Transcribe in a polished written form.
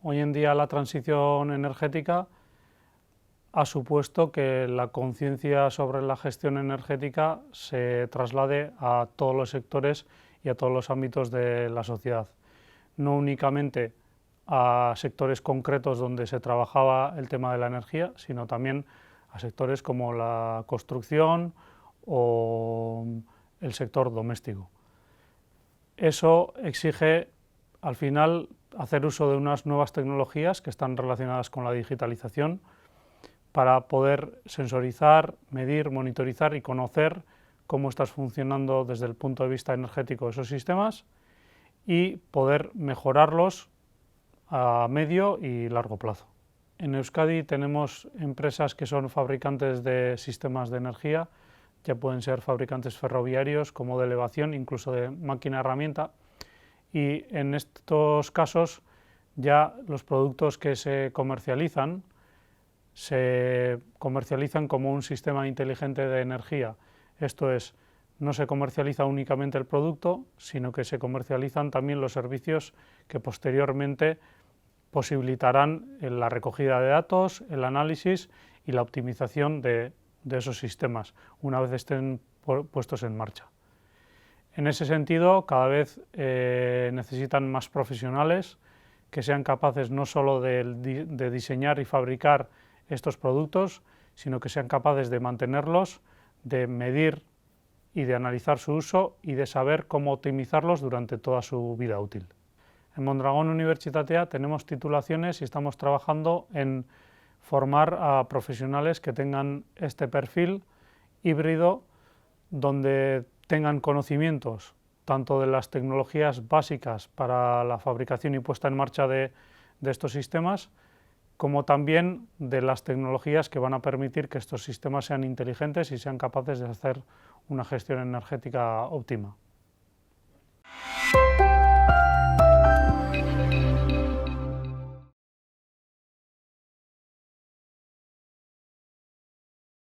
Hoy en día la transición energética ha supuesto que la conciencia sobre la gestión energética se traslade a todos los sectores y a todos los ámbitos de la sociedad, no únicamente a sectores concretos donde se trabajaba el tema de la energía, sino también a sectores como la construcción o el sector doméstico. Eso exige, al final, hacer uso de unas nuevas tecnologías que están relacionadas con la digitalización para poder sensorizar, medir, monitorizar y conocer cómo estás funcionando desde el punto de vista energético esos sistemas y poder mejorarlos a medio y largo plazo. En Euskadi tenemos empresas que son fabricantes de sistemas de energía, ya pueden ser fabricantes ferroviarios como de elevación, incluso de máquina herramienta, y en estos casos ya los productos que se comercializan como un sistema inteligente de energía. Esto es, no se comercializa únicamente el producto, sino que se comercializan también los servicios que posteriormente posibilitarán la recogida de datos, el análisis y la optimización de esos sistemas una vez estén puestos en marcha. En ese sentido, cada vez necesitan más profesionales que sean capaces no solo de diseñar y fabricar estos productos, sino que sean capaces de mantenerlos, de medir y de analizar su uso y de saber cómo optimizarlos durante toda su vida útil. En Mondragón Unibertsitatea tenemos titulaciones y estamos trabajando en formar a profesionales que tengan este perfil híbrido, donde tengan conocimientos tanto de las tecnologías básicas para la fabricación y puesta en marcha de estos sistemas, como también de las tecnologías que van a permitir que estos sistemas sean inteligentes y sean capaces de hacer una gestión energética óptima.